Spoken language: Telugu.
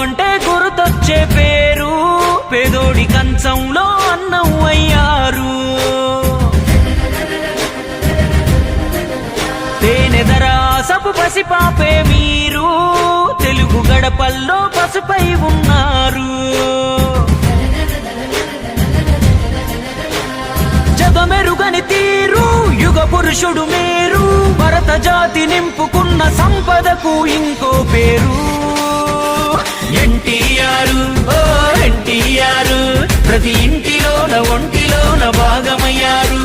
అంటే గుర్తొచ్చే పేరు, పేదోడి కంచంలో అన్నం అయ్యారు. తేనెదరాసపు పసిపాపే మీరు, తెలుగు గడపల్లో పసుపై ఉన్నారు. జగమెరుగని తీరు, యుగ పురుషుడు మీరు, భరత జాతి నింపుకున్న సంపదకు ఇంకో పేరు. ఎన్టీఆర్, ఓ ఎన్టీఆర్, ప్రతి ఇంటిలోన ఒంటిలోన భాగమయ్యారు.